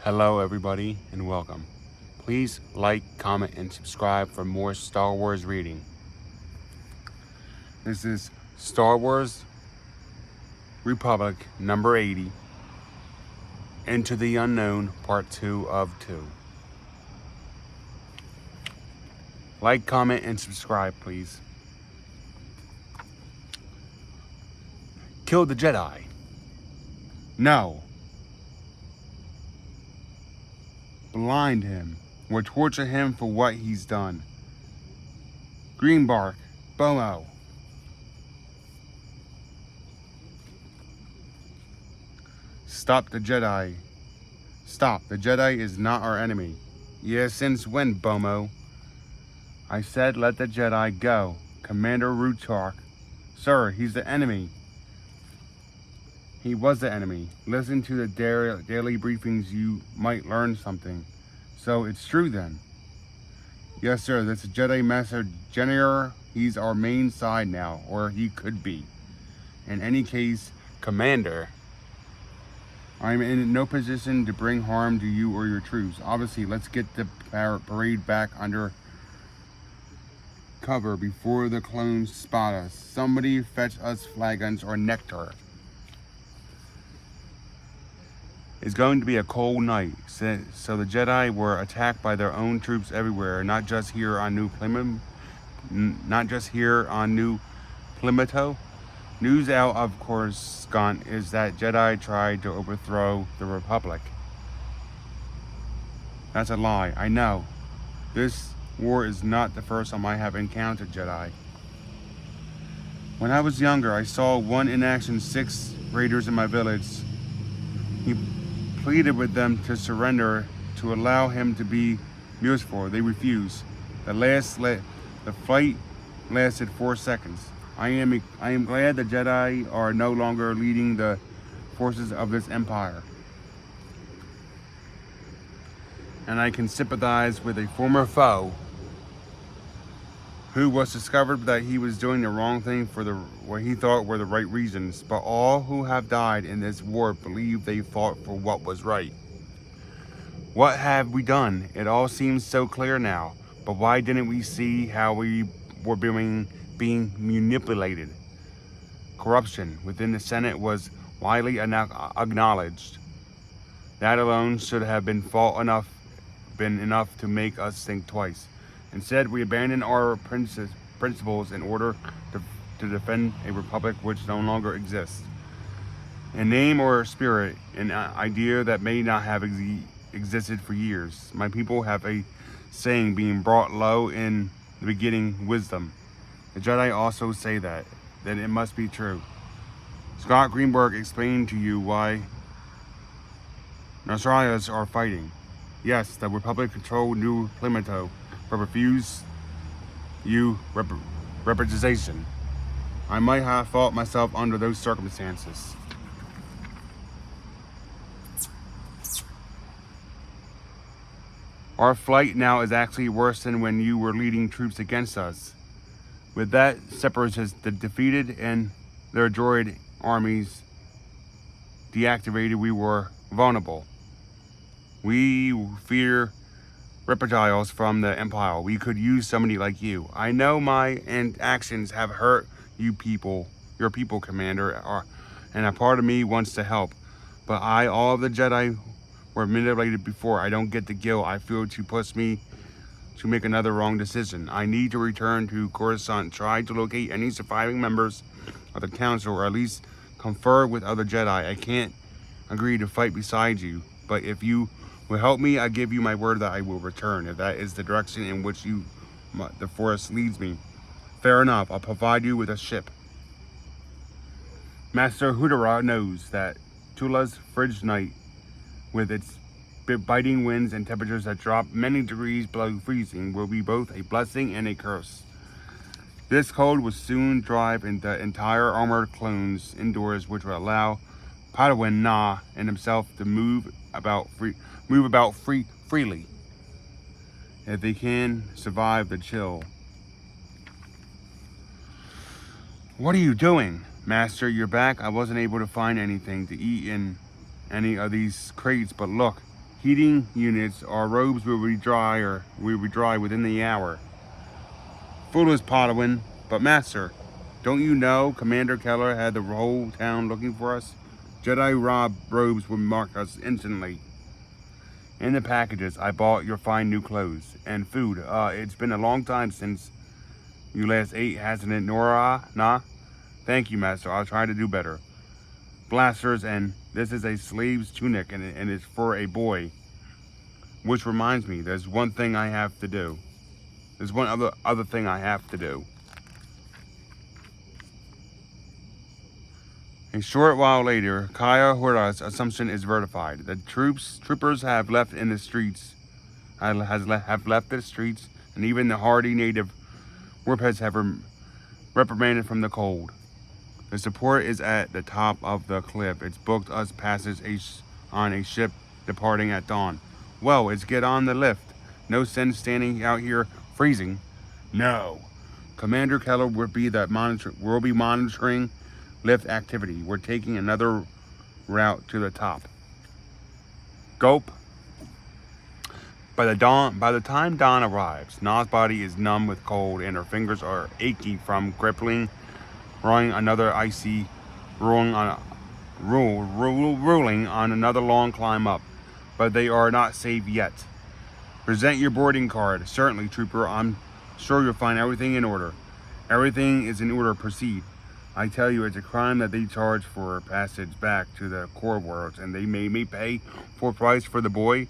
Hello, everybody, and welcome. Please like, comment, and subscribe for more Star Wars reading. This is Star Wars Republic number 80, Into the Unknown, part 2 of 2. Like, comment, and subscribe, please. Kill the Jedi. No. Blind him, or torture him for what he's done. Greenbark, Bomo. Stop the Jedi. Stop, the Jedi is not our enemy. Yeah, since when, Bomo? I said let the Jedi go. Commander Rutark. Sir, he's the enemy. He was the enemy. Listen to the daily briefings, you might learn something. So it's true then. Yes, sir, this Jedi Master General, he's our main side now, or he could be. In any case, Commander, I'm in no position to bring harm to you or your troops. Obviously, let's get the parade back under cover before the clones spot us. Somebody fetch us flagons or nectar. It's going to be a cold night, so the Jedi were attacked by their own troops everywhere, not just here on New Plymouth, News out of Coruscant is that Jedi tried to overthrow the Republic. That's a lie, I know. This war is not the first time I have encountered Jedi. When I was younger, I saw one in action 6 raiders in my village. He pleaded with them to surrender to allow him to be useful. They refused. The fight lasted 4 seconds. I am glad the Jedi are no longer leading the forces of this empire. And I can sympathize with a former foe who was discovered that he was doing the wrong thing for what he thought were the right reasons, but all who have died in this war believe they fought for what was right. What have we done? It all seems so clear now, but why didn't we see how we were being manipulated? Corruption within the Senate was widely acknowledged. That alone should have been enough to make us think twice. Instead, we abandoned our principles in order to defend a republic which no longer exists. In name or spirit, an idea that may not have existed for years. My people have a saying, being brought low in the beginning, wisdom. The Jedi also say that it must be true. Scott Greenberg explained to you why Nasrayas are fighting. Yes, the Republic controlled New Plymouth, but refused representation. I might have fought myself under those circumstances. Our flight now is actually worse than when you were leading troops against us. With that, separatists defeated and their droid armies deactivated, we were vulnerable. We fear reptiles from the Empire. We could use somebody like you. I know my actions have hurt your people, Commander, and a part of me wants to help. But all of the Jedi were manipulated before. I don't get the guilt I feel to push me to make another wrong decision. I need to return to Coruscant, try to locate any surviving members of the Council, or at least confer with other Jedi. I can't agree to fight beside you, but if you will help me, I give you my word that I will return, if that is the direction in which the Force leads me. Fair enough, I'll provide you with a ship. Master Hudara knows that Tula's frigid night, with its biting winds and temperatures that drop many degrees below freezing, will be both a blessing and a curse. This cold will soon drive the entire armored clones indoors, which will allow Padawan Na and himself to move about freely, if they can survive the chill. What are you doing, Master? You're back. I wasn't able to find anything to eat in any of these crates, but look, heating units. Our robes will be dry within the hour. Foolish Padawan, but Master, don't you know Commander Keller had the whole town looking for us? Jedi robes would mark us instantly. In the packages, I bought your fine new clothes and food. It's been a long time since you last ate, hasn't it, Nora? Nah? Thank you, Master. I'll try to do better. Blasters, and this is a slave's tunic, and it's for a boy. Which reminds me, there's one thing I have to do. There's one other thing I have to do. A short while later, Kaya Hora's assumption is verified. The troopers have left in the streets, have left the streets, and even the hardy native warpheads have reprimanded from the cold. The support is at the top of the cliff. It's booked us passage on a ship departing at dawn. Well, it's get on the lift. No sense standing out here freezing. No. Commander Keller will be monitoring lift activity. We're taking another route to the top. Gulp. By the time dawn arrives, Na's body is numb with cold and her fingers are achy from ruling on another long climb up. But they are not safe yet. Present your boarding card. Certainly, trooper. I'm sure you'll find everything in order. Everything is in order. Proceed. I tell you, it's a crime that they charge for passage back to the core worlds, and they made me pay full price for the boy.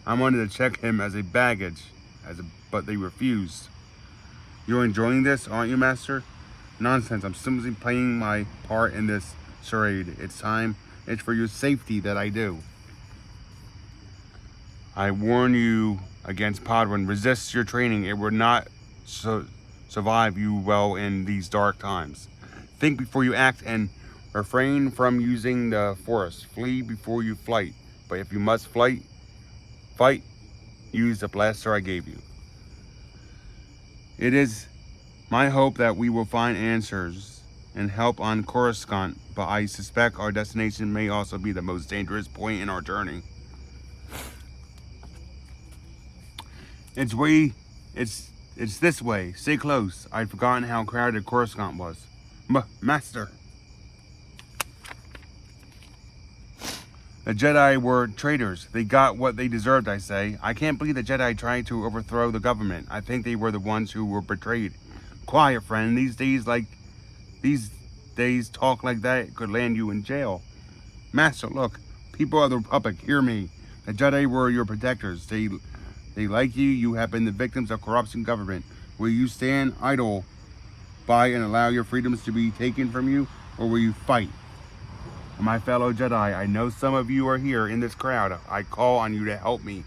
I wanted to check him as a baggage, but they refused. You're enjoying this, aren't you, Master? Nonsense. I'm simply playing my part in this charade. It's for your safety that I do. I warn you against Padawan. Resist your training. It will not survive you well in these dark times. Think before you act and refrain from using the Force. Flee before you fight. But if you must fight, use the blaster I gave you. It is my hope that we will find answers and help on Coruscant, but I suspect our destination may also be the most dangerous point in our journey. It's this way. Stay close. I'd forgotten how crowded Coruscant was. Master. The Jedi were traitors. They got what they deserved, I say. I can't believe the Jedi tried to overthrow the government. I think they were the ones who were betrayed. Quiet, friend. These days, talk like that could land you in jail. Master, look. People of the Republic, hear me. The Jedi were your protectors. They like you. You have been the victims of corruption government. Will you stand idle by and allow your freedoms to be taken from you, or will you fight? My fellow Jedi, I know some of you are here in this crowd. I call on you to help me.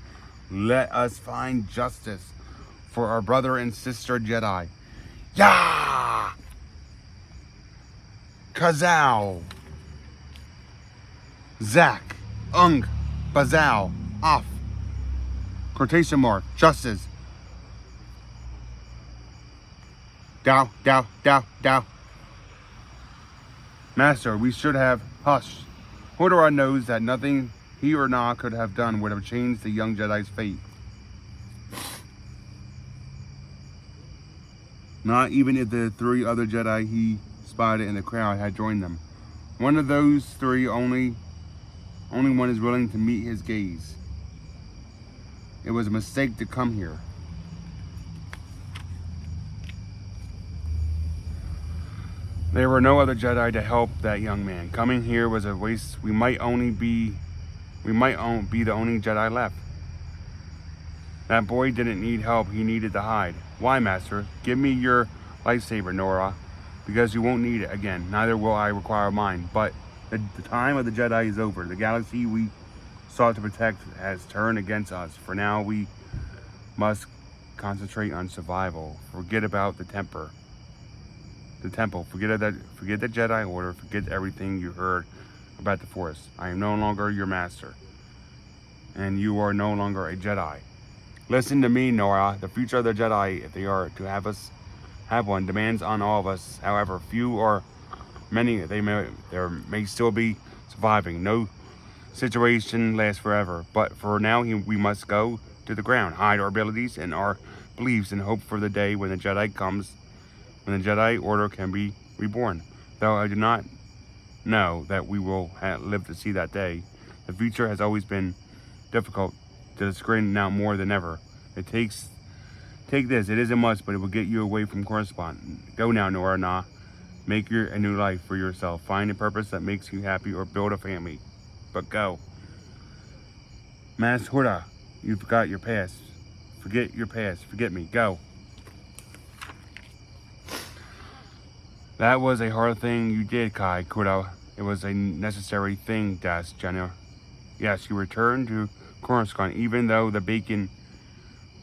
Let us find justice for our brother and sister Jedi. Yah! Kazal. Zach. Ung. Bazal. Off. Quotation mark. Justice. Dow. Master, we should have hushed. Hodor knows that nothing he or Na could have done would have changed the young Jedi's fate. Not even if the three other Jedi he spotted in the crowd had joined them. One of those three, only one is willing to meet his gaze. It was a mistake to come here. There were no other Jedi to help that young man. Coming here was a waste. We might be the only Jedi left. That boy didn't need help. He needed to hide. Why, Master? Give me your lightsaber, Nora, because you won't need it again. Neither will I require mine. But the time of the Jedi is over. The galaxy we sought to protect has turned against us. For now, we must concentrate on survival. Forget about the temple. Forget the Jedi Order. Forget everything you heard about the Force. I am no longer your master, and you are no longer a Jedi. Listen to me, Nora. The future of the Jedi, if they are to have one, demands on all of us. However few or many there may still be surviving. situation last forever. But for now, we must go to the ground, hide our abilities and our beliefs, and hope for the day when the Jedi comes, when the Jedi Order can be reborn. Though I do not know that we will live to see that day. The future has always been difficult to screen now more than ever. Take this. It isn't much, but it will get you away from correspondence. Go now, Nora Na. Make a new life for yourself. Find a purpose that makes you happy, or build a family. But go. Mas Hura, you forgot your past. Forget your past. Forget me. Go. That was a hard thing you did, Kai Kura. It was a necessary thing, Das Jenner. Yes, you returned to Coruscant, even though the bacon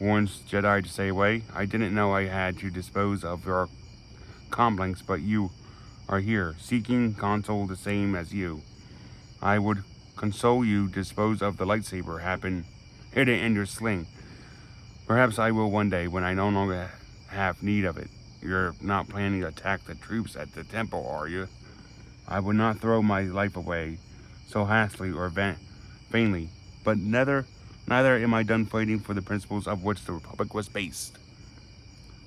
warns Jedi to stay away. I didn't know I had to dispose of your comlinks, but you are here, seeking console the same as you. I would console you dispose of the lightsaber hidden in your sling. Perhaps I will one day, when I no longer have need of it. You're not planning to attack the troops at the temple, are you? I would not throw my life away so hastily or vainly, but neither am I done fighting for the principles of which the Republic was based.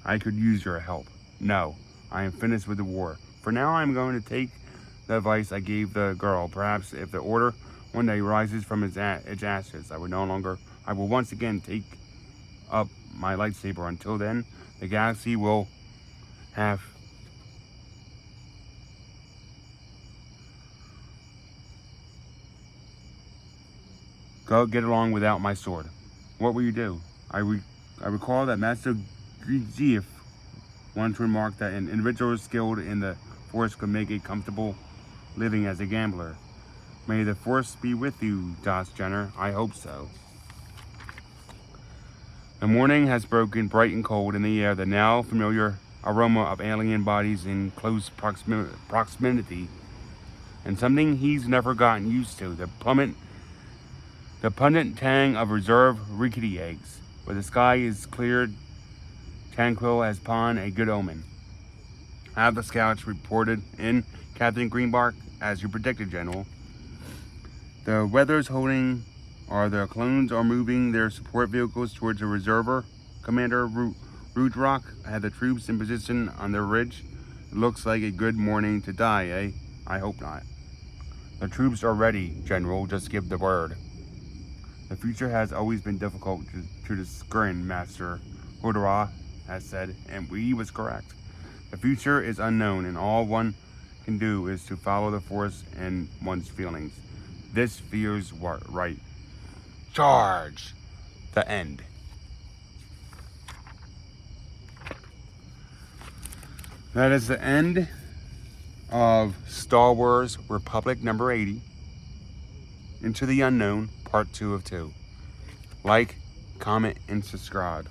I could use your help. No, I am finished with the war. For now, I am going to take the advice I gave the girl. Perhaps if the Order one day rises from its ashes, I will once again take up my lightsaber. Until then, the galaxy will have go get along without my sword. What will you do? I recall that Master Grief once remarked that an individual skilled in the Force could make a comfortable living as a gambler. May the Force be with you, Das Jenner. I hope so. The morning has broken bright and cold in the air. The now familiar aroma of alien bodies in close proximity, and something he's never gotten used to, the pungent tang of reserve rickety eggs. But the sky is cleared, tranquil as pond, a good omen. Have the scouts reported in, Captain Greenbark, as you predicted, General. The weather's holding, or the clones are moving their support vehicles towards the reservoir. Commander Rudrock had the troops in position on the ridge. It looks like a good morning to die, eh? I hope not. The troops are ready, General. Just give the word. The future has always been difficult to discern, Master Hodora has said, and he was correct. The future is unknown, and all one can do is to follow the Force and one's feelings. This feels right. Charge! The end. That is the end of Star Wars Republic number 80, Into the Unknown, part 2 of 2. Like, comment, and subscribe.